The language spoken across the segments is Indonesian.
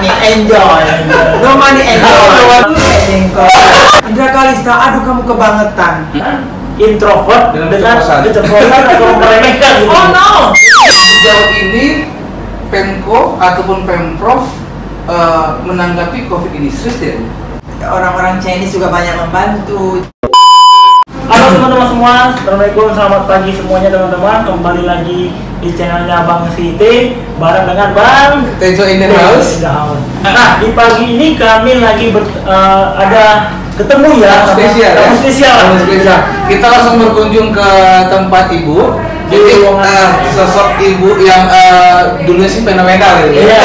money, enjoy. No money, enjoy. Indra Kalista, aduh kamu kebangetan. Introvert dengan keceplosan atau meremehkan gitu. Oh no. Sejauh ini Pemko ataupun Pemprov menanggapi COVID ini serius tidak? Orang-orang Chinese juga banyak membantu. Halo teman-teman semua, assalamualaikum, selamat pagi semuanya teman-teman. Kembali lagi di channelnya Bang Siti bareng dengan Bang Tejo in the house. Nah, di pagi ini kami lagi ada ketemu ya, tamu spesial. Kita langsung berkunjung ke tempat ibu. Jadi sosok ibu yang dulunya sih fenomenal gitu. Iya.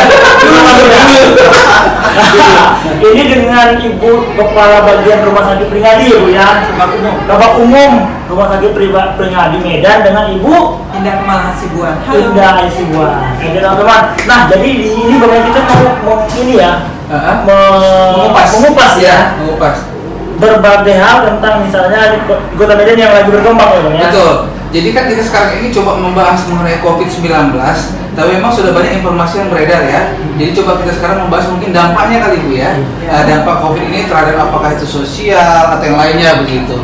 Ini dengan Ibu Kepala Bagian Rumah Sakit Pringadi ya Bu ya, Kabak Umum Rumah Sakit Pringadi Medan dengan Ibu Indah Kemal Hasibuan. Indah Hasibuan. Oke teman-teman. Nah jadi di ini bagaimana kita mau ini ya, mengupas ya. Berbagai hal tentang misalnya di Kota Medan yang lagi berkembang ya Bang ya. Betul. Jadi kan kita sekarang ini coba membahas mengenai COVID-19, tapi memang sudah banyak informasi yang beredar ya. Jadi coba kita sekarang membahas mungkin dampaknya kali Bu ya. Dampak COVID ini terhadap apakah itu sosial atau yang lainnya begitu.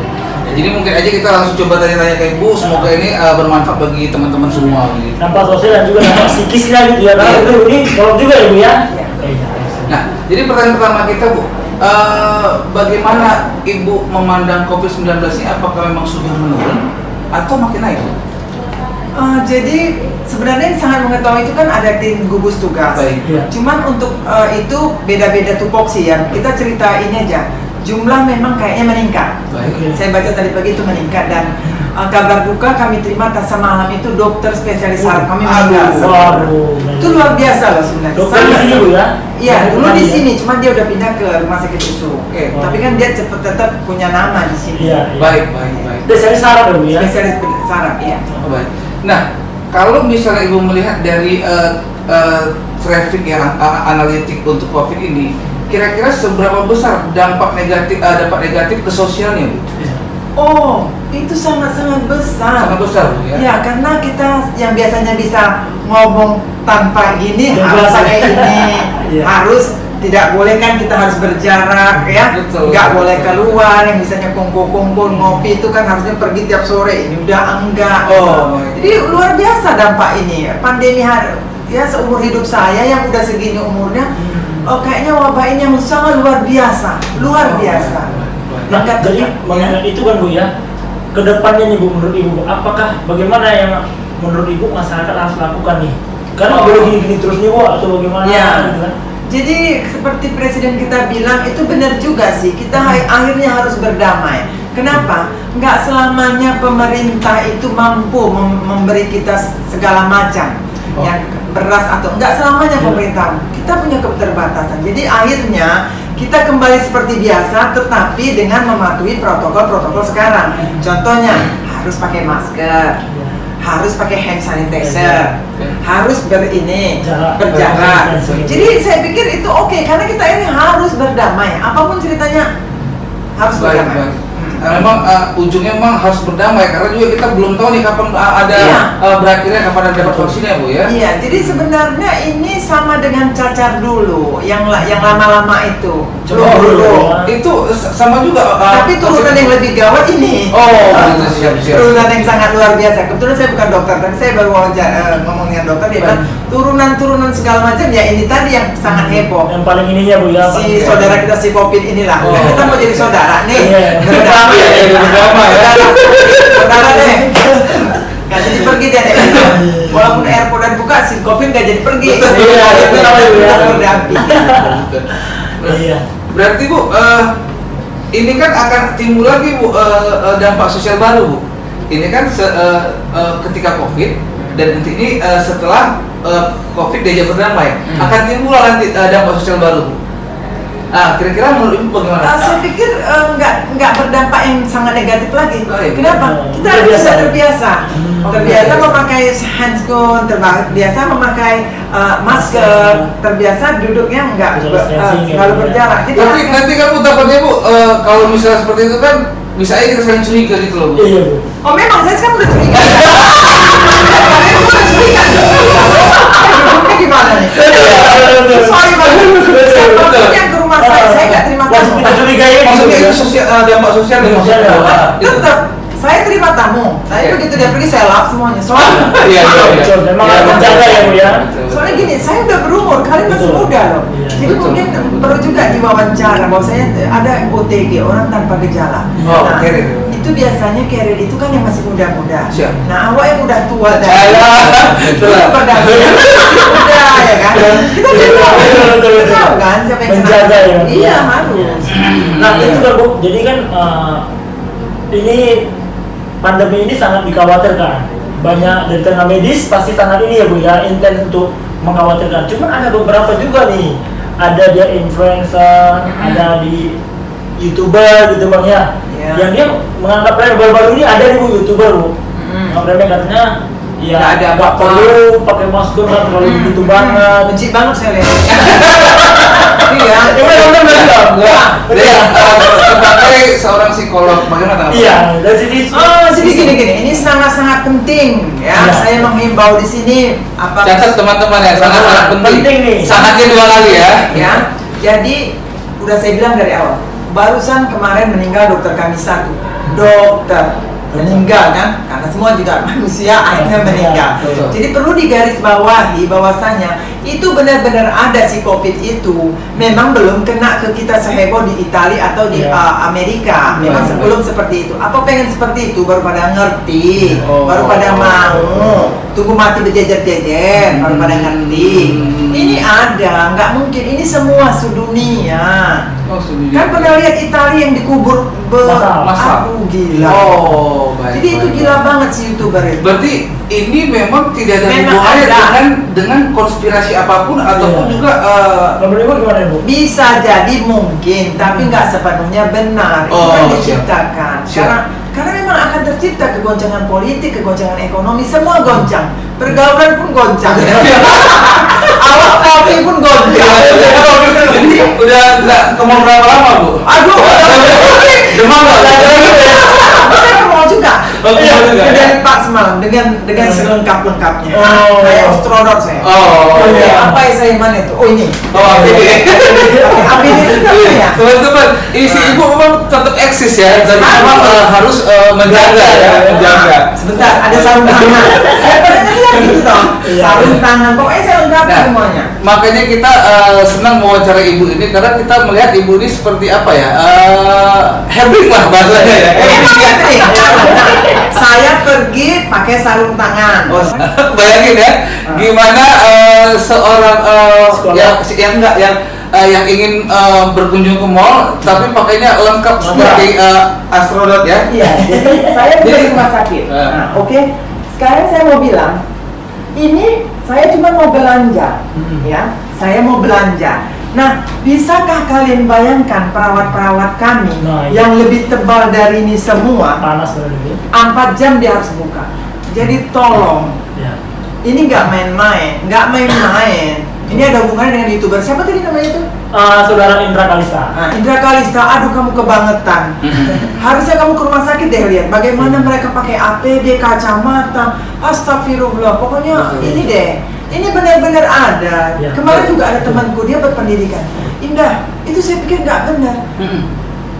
Jadi mungkin aja kita langsung coba tanya-tanya ke Ibu, semoga ini bermanfaat bagi teman-teman semua begitu. Dampak sosial dan juga dampak psikisnya gitu ya. Karena itu ini kalau juga ya Bu ya. Nah, jadi pertanyaan pertama kita Bu, bagaimana Ibu memandang COVID-19 ini, apakah memang sudah menurun atau makin naik? Jadi sebenarnya yang sangat mengetahui itu kan ada tim gugus tugas. Cuman untuk itu beda-beda tupoksi ya. Kita cerita ini aja. Jumlah memang kayaknya meningkat. Saya baca tadi pagi itu meningkat dan kabar duka kami terima tasa malam itu dokter spesialis saraf kami meninggal. Itu luar biasa loh sebenarnya. Dokter di sini Bu ya? Iya, dulu di sini, cuman dia udah pindah ke rumah sakit susu. Tapi kan dia tetap punya nama di sini. Iya. Baik. Spesialis saraf ya Bu ya? Spesialis saraf, iya. Baik. Nah, kalau misalnya Ibu melihat dari traffic yang analitik untuk COVID ini, kira-kira seberapa besar dampak negatif ke sosialnya Bu? Oh, itu sangat-sangat besar. Sangat besar Bu ya? Ya, karena kita yang biasanya bisa ngomong tanpa gini harus pakai ini, harus tidak boleh kan kita harus berjarak ya, nggak boleh keluar, yang misalnya kongko ngopi itu kan harusnya pergi tiap sore, ini udah enggak. Jadi luar biasa dampak ini. Pandemi ya seumur hidup saya yang udah segini umurnya, kayaknya wabah ini yang sangat luar biasa. Nah, jadi mengenai itu kan Bu ya, kedepannya nih Bu, menurut Ibu, apakah bagaimana yang menurut Ibu masyarakat harus lakukan nih? Karena boleh gini-gini terus nih Bu, atau bagaimana gitu kan? Jadi seperti Presiden kita bilang itu benar juga sih, kita akhirnya harus berdamai. Kenapa? Nggak selamanya pemerintah itu mampu memberi kita segala macam, yang beras atau nggak selamanya pemerintah. Kita punya keterbatasan. Jadi akhirnya kita kembali seperti biasa, tetapi dengan mematuhi protokol sekarang. Contohnya harus pakai masker, harus pakai hand sanitizer, harus berjarak. Jadi saya pikir itu oke, karena kita ini harus berdamai. Apapun ceritanya harus berdamai. Memang ujungnya memang harus berdamai, karena juga kita belum tahu nih kapan ada berakhirnya, kapan ada dapat vaksinnya Bu ya. Iya, jadi sebenarnya ini sama dengan cacar dulu, yang lama-lama itu. Itu sama juga. Tapi turunan yang lebih gawat ini. Siap. Turunan yang sangat luar biasa. Kebetulan saya bukan dokter, tapi saya baru ngomong dengan dokter, dia bilang turunan segala macam ya ini tadi yang sangat heboh. Yang paling ininya Bu ya. Si saudara kita si COVID inilah. Kita mau jadi saudara nih. Saudara deh. Gak jadi pergi deh. Walaupun airport dan buka, si COVID gak jadi pergi. Iya. Berarti Bu, ini kan akan timbul lagi Bu dampak sosial baru Bu. Ini kan ketika COVID dan nanti ini setelah COVID dia berdamai, akan timbul nanti dampak sosial baru Bu. Kira-kira menurut Ibu bagaimana? Saya pikir nggak berdampak yang sangat negatif lagi. Kenapa? Kita sudah terbiasa memakai handscoon, terbiasa memakai masker, terbiasa duduknya nggak selalu berjarak. Tapi nanti kamu takutnya Bu, kalau misalnya seperti itu kan bisa aja kita saling curiga gitu loh Bu. Oh memang saya sekarang udah curiga. Kalian udah curiga. Duduknya gimana nih? Sorry banget. maksudnya itu sosial, dampak sosial dan Sosial, ya. Tetap saya terima tamu, tapi Iya. begitu dia pergi saya lap semuanya. Soalnya, Iya. Betul, memang harus menjaga ya Bu ya. soalnya gini, saya udah berumur, kalian masih Betul. muda loh. Iya. Jadi Betul. mungkin perlu juga diwawancara bahwa saya ada OTG, orang tanpa gejala. Oh, Nah, carrier. itu biasanya carrier itu kan yang masih muda-muda. Siap. Nah, awak yang udah tua Alah. itu berdamai. Udah ya kan? Kita udah tahu. Betul. Kita tahu kan siapa yang Menjaga kena. ya. Iya, harus. Nah itu kan Bu, jadi kan ini pandemi ini sangat dikhawatirkan. Banyak dari tenaga medis pasti sangat ini ya Bu ya, intens untuk mengkhawatirkan. Cuman ada beberapa juga nih, ada dia influencer, ada di YouTuber gitu Bang ya, Iya. yang dia menganggap remeh. Baru-baru ini ada nih Bu YouTuber Bu, menganggap remeh katanya ya Nggak ada nggak apa-apa. perlu pakai masker, nggak terlalu begitu banget. Benci banget saya lihat. Iya. Coba nonton lagi dong. Jadi sebagai seorang psikolog bagaimana? Iya, dari sini. Oh, jadi gini, ini sangat-sangat penting ya. Iya. Saya menghimbau di sini apa? Catat teman-teman ya, sangat-sangat penting. Penting nih. Sangatnya 2 kali ya. Ya. Jadi udah saya bilang dari awal. Barusan kemarin meninggal dokter kami satu. Dokter meninggal kan, karena semua juga manusia akhirnya meninggal. Betul. Jadi perlu digarisbawahi bahwasanya itu benar-benar ada si COVID itu, memang belum kena ke kita seheboh di Italia atau di Iya. Amerika. Memang Iya. sebelum seperti itu. Apa pengen seperti itu baru pada ngerti, Oh. baru pada mau. Tunggu mati berjejer-jejer, baru pada ngerti. Ini ada, nggak mungkin. Ini semua sedunia. Oh, setuju. Kan pernah lihat Italia yang dikubur Massal. aduh gila. Oh, baik. Jadi itu baik, gila baik. banget si YouTuber itu. Berarti ini memang tidak ada Memang hubungannya ada. dengan konspirasi apapun ataupun Iya. juga Menurut Ibu gimana Bu? Bisa jadi mungkin, tapi nggak sepenuhnya benar. Itu Oh, kan siap. diciptakan. Siap. Karena memang akan tercipta kegoncangan politik, kegoncangan ekonomi, semua goncang. Pergaulan pun goncang. Awak kopi pun goncang. Ini udah nggak ke mall berapa lama Bu? Aduh, Demam nggak? saya ke mall juga. Oh, ke mall juga, ya? Dengan Pak semalam, dengan selengkap-lengkapnya. Oh. Kayak astronot saya. Oh, iya. Apa yang saya mana itu? Oh ini. Oh, APD. APD itu apa ya? Teman-teman, isi ibu memang tetap eksis ya, dan memang harus menjaga ya, menjaga. Sebentar, ada sarung tangan. Saya pernah lihat gitu dong. Iya. Sarung tangan, pokoknya saya lengkap Nah, semuanya. makanya kita senang mewawancara ibu ini karena kita melihat ibu ini seperti apa ya, hebring lah bahasanya ya. Saya pergi pakai sarung tangan. Oh, bayangin ya, gimana seorang yang enggak yang ingin berkunjung ke mall tapi pakainya lengkap seperti astronot ya. Iya, jadi saya pergi Jadi- ke rumah sakit. Ah. Nah, oke. Sekarang saya mau bilang, ini saya cuma mau belanja, ya. Saya mau belanja. Nah, bisakah kalian bayangkan perawat-perawat kami Nah, iya. yang lebih tebal dari ini semua? Panas benar ini. 4 jam dia harus buka. Jadi tolong, Ya. ini nggak main-main, nggak main-main. Ini ada hubungannya dengan YouTuber. Siapa tadi namanya itu? Saudara Indra Kalista. Nah, Indra Kalista, aduh kamu kebangetan. Harusnya kamu ke rumah sakit deh lihat bagaimana mereka pakai APD, kacamata. Astagfirullah. Pokoknya ini deh. Ini benar-benar ada. Ya. Kemarin juga ada temanku dia berpendidikan. Indah, itu saya pikir nggak benar.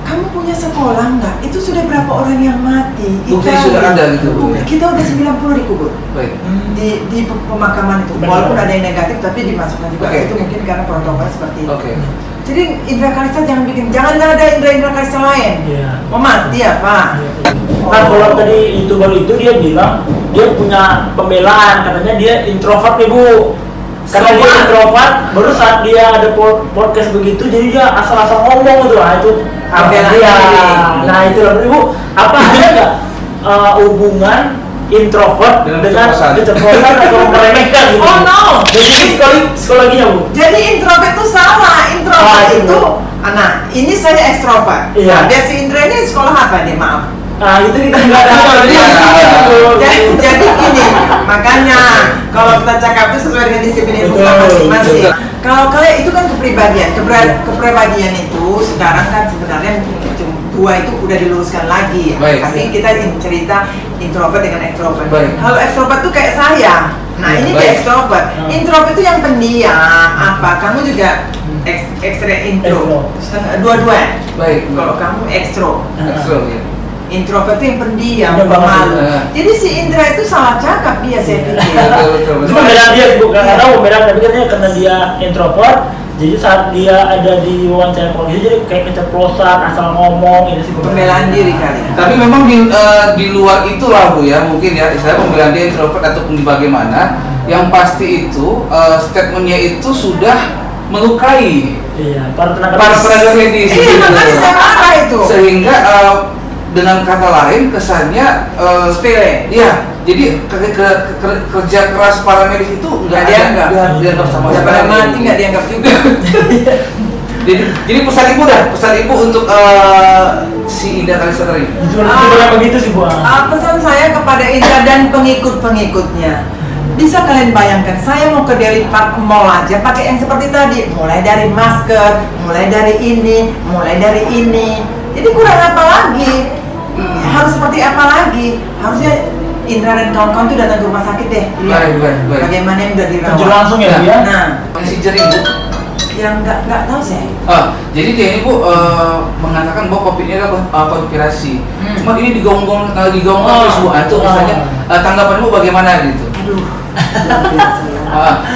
Kamu punya sekolah nggak? Itu sudah berapa orang yang mati? Bukti Italia. sudah ada gitu, Bu, ya? Kita udah 90 dikubur Baik. di pemakaman itu. Benar. Walaupun ada yang negatif tapi dimasukkan juga. Oke. Itu mungkin karena protokol seperti itu. Oke. Jadi Indra Kalista jangan ada Indra Kalista lain. Iya. Mau mati apa? Nah kalau tadi YouTuber itu dia bilang dia punya pembelaan, katanya dia introvert nih Bu. Karena dia Semua. introvert, baru saat dia ada podcast begitu, jadi dia asal-asal ngomong gitu. Nah itu Pembelaan dia. diri. Nah itu loh Ibu, apa ada nggak hubungan introvert Dengan dengan keceplosan. keceplosan atau meremehkan gitu? Oh, no. Jadi psikologinya Bu. Jadi introvert itu salah. Introvert Ah, itu, nah ini saya ekstrovert. Iya. Nah, dia si Indra ini sekolah apa nih? Maaf. Nah itu kita nggak tahu. Iya. Jadi gini, makanya kalau kita cakap itu sesuai dengan disiplin ilmu kita Betul, masing-masing. betul. Kalau kalian itu kan kepribadian, kepribadian itu sekarang kan sebenarnya dua itu udah diluruskan lagi. Baik. Tapi kita cerita introvert dengan extrovert. Baik. Kalau extrovert tuh kayak saya. Nah Ya, ini baik. dia extrovert. Hmm. Introvert itu yang pendiam. Apa? Kamu juga Ekstra intro. Dua-dua. Baik. Kalau kamu ekstro. Ekstro ya. Introvert itu yang pendiam, Yang pemalu. pemalu. Jadi si Indra itu salah cakap dia, saya pikir. Betul. Cuma beda dia bukan nggak tahu beda, tapi katanya karena dia introvert, jadi saat dia ada di wawancara polisi jadi kayak keceplosan asal ngomong ini sih Pembelaan diri kali. Tapi memang di luar itulah Bu ya, mungkin ya istilah pembelaan dia introvert ataupun di bagaimana, yang pasti itu statementnya itu sudah melukai para tenaga medis. Iya, makanya saya marah itu. Sehingga dengan kata lain kesannya sepele. Iya, jadi kerja keras para medis itu nggak dianggap sama Ya, pada mati nggak dianggap juga. jadi pesan ibu untuk si Indah Kalista ini. Itu begitu sih Bu. Pesan saya kepada Indra dan pengikut-pengikutnya, bisa kalian bayangkan, saya mau ke Deli Park Mall aja pakai yang seperti tadi, mulai dari masker, mulai dari ini, jadi kurang apa lagi? Harus seperti apa lagi? Harusnya Indra dan kawan-kawan itu datang ke rumah sakit deh. Baik. Bagaimana yang udah dirawat? Terjun langsung ya, Bu ya? Nah, Si Jering Bu. yang nggak tahu saya. Jadi dia ini Bu mengatakan bahwa COVID ini adalah konspirasi. Cuma ini digaung-gaung terus Bu. Itu misalnya tanggapan Bu bagaimana gitu? Aduh.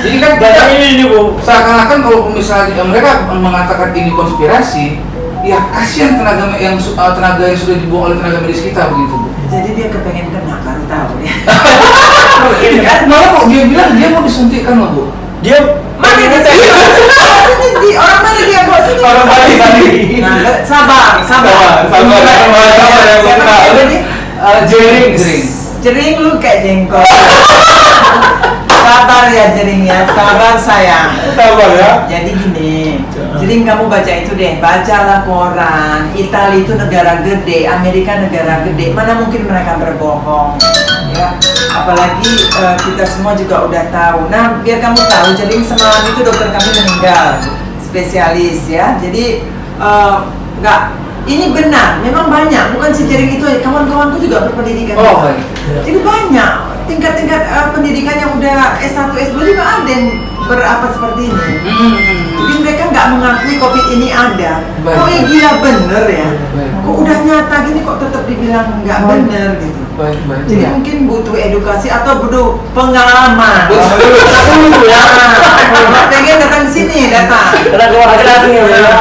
Jadi kan ini Bu. seakan-akan kalau misalnya mereka mengatakan ini konspirasi, ya kasihan tenaga yang sudah dibuang oleh tenaga medis kita begitu Bu. Jadi dia kepengen kena, baru tahu ya. Malah kok dia bilang dia mau disuntikkan loh Bu. Dia Mana dia? Di orang mana dia bos? Orang Bali. Nah, sabar. Jering lu kayak jengkol. Sabar ya Jering ya, sabar sayang. Sabar ya. Jadi gini, Jering kamu baca itu deh, bacalah koran. Italia itu negara gede, Amerika negara gede. Mana mungkin mereka berbohong? Ya, apalagi kita semua juga udah tahu. Nah, biar kamu tahu, Jering semalam itu dokter kami meninggal, spesialis ya. Jadi nggak. Ini benar, memang banyak, bukan si Jering itu aja, kawan-kawanku juga berpendidikan. Oh, baik. Jadi banyak, tingkat-tingkat pendidikan yang udah S1, S2 juga ada yang berapa seperti ini. Jadi mereka nggak mengakui COVID ini ada. Baik. Kok gila bener ya? Baik. Kok udah nyata gini kok tetap dibilang nggak bener gitu. Baik. Jadi Ya. mungkin butuh edukasi atau butuh pengalaman. Betul. Ya, pengen datang sini, datang. Karena keluar langsung ya Bu ya.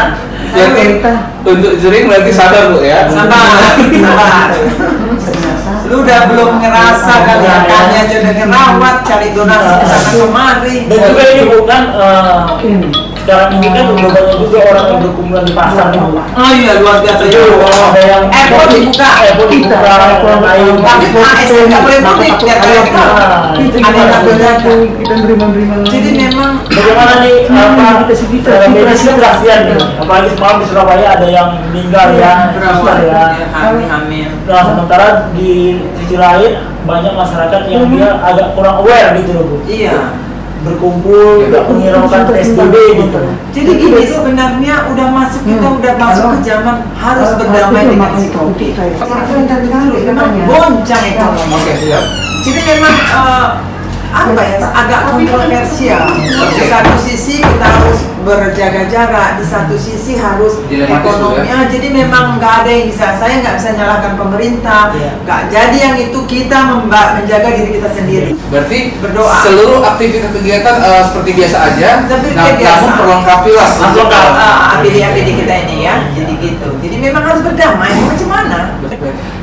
Jadi untuk Jering berarti sadar Bu ya. Sabar. Lu udah belum ngerasa kelihatannya aja udah ngerawat, cari donasi ke sana kemari. Dan juga ini bukan sekarang ini kan udah banyak juga orang yang berkumpulan di pasar nih Bu. Oh iya, luar biasa. Jadi ada yang Airport dibuka. orang lain. Tapi ASN nggak boleh mudik, biar kalian tahu. Ada yang datang. kita nerima Jadi memang Bagaimana nih tenaga medis kan kasihan nih, apalagi semalam di Surabaya ada yang meninggal ya, berawal ya. hamil. Nah sementara di sisi lain banyak masyarakat yang dia agak kurang aware gitu loh Bu. Iya. Berkumpul, nggak menghiraukan PSBB gitu. Jadi gini, sebenarnya udah masuk, kita udah masuk ke zaman harus berdamai dengan si COVID. Memang goncang ekonomi. Oke, siap. Jadi memang apa ya, agak kontroversial. Di satu sisi kita harus berjaga jarak, di satu sisi harus Dilematis ekonomi. juga. Jadi memang nggak ada yang bisa, saya nggak bisa nyalahkan pemerintah. Iya. Nggak jadi yang itu kita menjaga diri kita sendiri. Berarti Berdoa. seluruh aktivitas kegiatan seperti biasa aja. Seperti Namun biasa. perlengkapi lah. Lengkap. APD kita ini ya, jadi gitu. Jadi memang harus berdamai. Macam mana?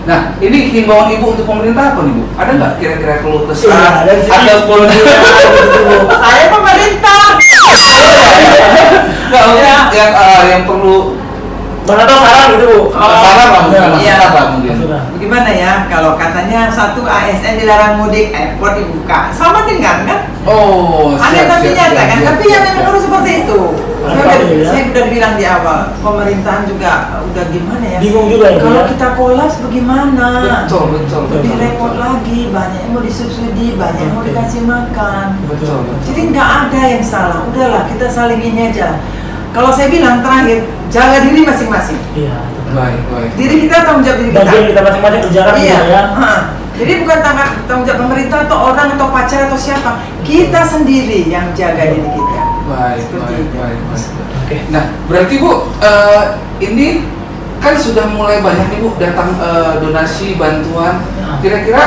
Nah, ini himbauan Ibu untuk pemerintah apa nih Bu? Ada nggak kira-kira keluh kesah? Iya, dari sini. Ataupun Saya pemerintah. nggak mungkin yang perlu Mana tahu saran gitu Bu. saran lah mungkin, Iya. maksud apa mungkin? Bagaimana ya kalau katanya satu ASN dilarang mudik, airport dibuka, sama dengan kan? Oh, Ada tapi nyata kan? Tapi ya memang harus seperti itu. Iya. Saya udah bilang di awal, pemerintahan juga udah gimana ya? Bingung juga ya, Bu, Kalau ya? kita kolaps bagaimana? Betul. Lebih repot lagi, banyak yang mau disubsidi, banyak yang mau dikasih makan. Betul. Jadi nggak ada yang salah. Udahlah kita saling ini aja. Kalau saya bilang terakhir, jaga diri masing-masing. Iya. Baik. Diri kita tanggung jawab diri kita. Bagian kita masing-masing kerjakan Iya. gitu ya. Jadi bukan tanggung jawab pemerintah atau orang atau pacar atau siapa. Kita sendiri yang jaga diri kita. Baik. Oke. Nah, berarti Bu, ini kan sudah mulai banyak nih Bu datang donasi bantuan. Kira-kira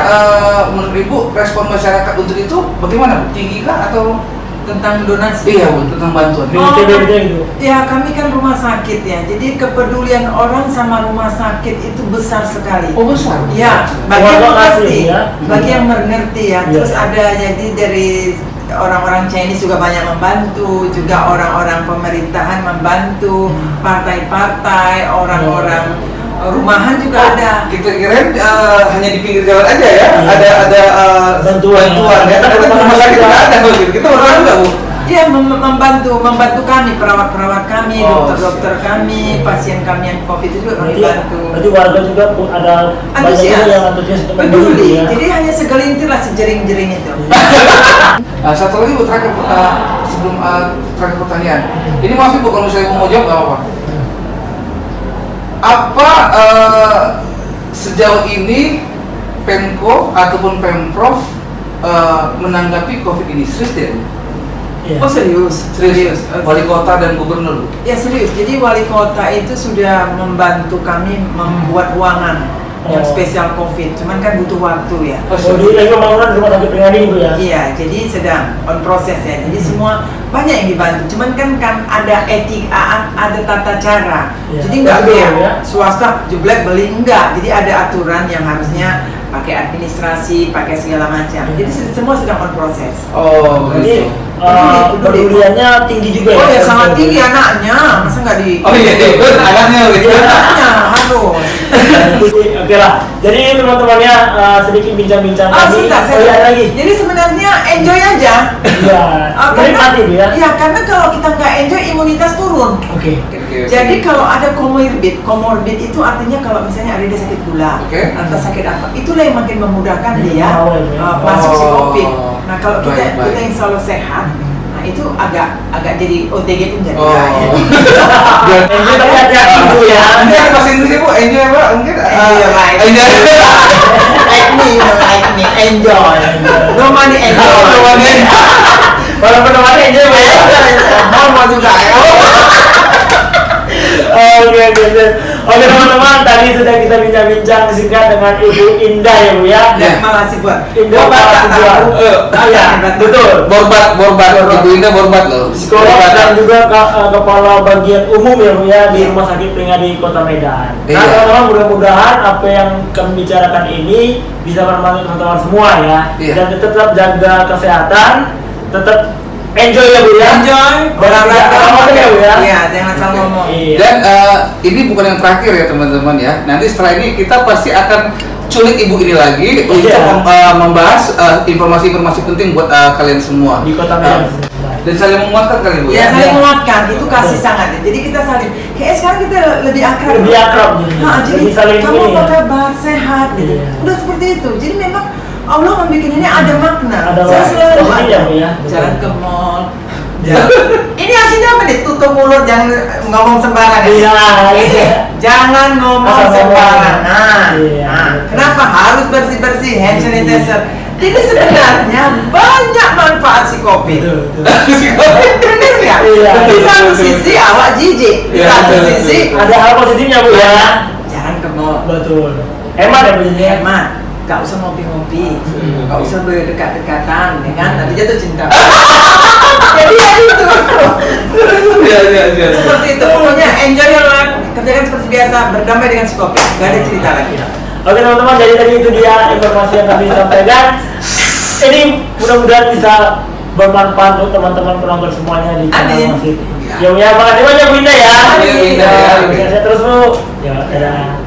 menurut Ibu respon masyarakat untuk itu bagaimana Bu? Tinggi kah atau Tentang donasi? iya Bu, tentang bantuan? Gitu. Ya, kami kan rumah sakit ya, jadi kepedulian orang sama rumah sakit itu besar sekali. Oh, besar. Ya, bagi yang mengerti, ya. bagi yang mengerti ya. Terus ada jadi dari orang-orang Chinese juga banyak membantu, juga orang-orang pemerintahan membantu, partai-partai, orang-orang rumahan juga ada. Kita kirain hanya di pinggir jalan aja ya, ada bantuan ya. Tapi rumah sakit nggak ada begitu. Kita orang nggak Bu? Iya, membantu kami, perawat-perawat kami, dokter-dokter kami, pasien kami yang COVID itu juga kami bantu. Berarti warga juga ada banyak juga yang antusias untuk peduli. ya. Jadi hanya segelintir lah sejering-jering itu. Satu lagi Bu, terakhir sebelum terakhir pertanyaan. Ini maaf Bu, kalau saya mau jawab nggak apa-apa. Apa sejauh ini Pemko ataupun Pemprov menanggapi COVID ini serius tidak? Iya. Oh, serius. Wali kota dan gubernur. Ya, serius. Jadi wali kota itu sudah membantu kami membuat ruangan yang spesial COVID. Cuman kan butuh waktu ya. Jadi lagi pembangunan rumah sakit pribadi Bu ya. Iya, jadi sedang on proses ya. Jadi semua banyak yang dibantu. Cuman kan ada etika, ada tata cara. Ya. Jadi nggak kayak ya. swasta jeblek beli enggak. Jadi ada aturan yang harusnya pakai administrasi, pakai segala macam. Jadi semua sedang on proses. Oh, jadi begitu. peduliannya tinggi juga Oh ya, sangat Betul. tinggi anaknya. Masa nggak di? Oh iya, itu anaknya gitu. Anaknya harus. Oke lah. Jadi teman-temannya sedikit bincang-bincang Oh, tadi. sebentar, Oh iya lagi. Jadi sebenarnya enjoy aja. Iya. Menikmati Bu ya. Iya, karena kalau kita nggak enjoy imunitas turun. Oke. Jadi kalau ada comorbid itu artinya kalau misalnya ada dia sakit gula atau sakit apa, itulah yang makin memudahkan dia masuk si COVID. Nah kalau kita yang selalu sehat, nah itu agak jadi OTG pun jadi ya. Enjoy tapi hati-hati Bu ya. Nanti ada bahasa Inggris Bu, enjoy apa? Mungkin like me, enjoy. No money, enjoy. Walaupun namanya enjoy Bu ya. Mau juga ya. Oke teman-teman, tadi sudah kita bincang-bincang singkat dengan Ibu Indah ya Bu ya. Terima kasih buat Indah ya, betul. Borbat, Ibu Indah Borbat loh. Psikolog dan juga kepala bagian umum ya Bu ya di Rumah Sakit Pringadi Kota Medan. Nah teman-teman, mudah-mudahan apa yang kami bicarakan ini bisa bermanfaat teman-teman semua ya. Dan tetap jaga kesehatan, tetap enjoy ya Bu ya. Enjoy. Berolahraga ya Bu ya. Iya, jangan salah ngomong. Dan ini bukan yang terakhir ya teman-teman ya. Nanti setelah ini kita pasti akan culik Ibu ini lagi untuk membahas informasi-informasi penting buat kalian semua di Kota Medan. Dan saling menguatkan kali Bu Ya, saling menguatkan, itu kasih sangat. Jadi kita saling, kayak sekarang kita lebih akrab. Lebih akrab jadi saling kamu ini apa ya. kabar, sehat gitu. Udah seperti itu. Jadi memang Allah membuat ini ada makna. Ada Saya selalu ya, Bu ya. jalan ke mall. Ini hasilnya apa nih? Tutup mulut, jangan ngomong sembarangan. Iya. Jangan ngomong sembarangan. Iya. Kenapa harus bersih-bersih hand sanitizer? Ini sebenarnya banyak manfaat si kopi. Bener nggak? Iya. Di satu sisi awak jijik, di satu sisi ada hal positifnya Bu ya. jangan ke mall. Betul. Hemat ya Bu ya. Hemat. Gak usah ngopi-ngopi, gak usah berdekat-dekatan, dengan nanti jatuh cinta. Jadi ya itu. Iya. Seperti itu, pokoknya enjoy your life, kerjakan seperti biasa, berdamai dengan si kopi, gak ada cerita lagi. Oke teman-teman, jadi tadi itu dia informasi yang kami sampaikan. Ini mudah-mudahan bisa bermanfaat untuk teman-teman penonton semuanya di channel Mas Siti. Ya, makasih banyak Bu Indah ya. Iya, Bu Indah. Sehat terus Bu. Ya, dadah.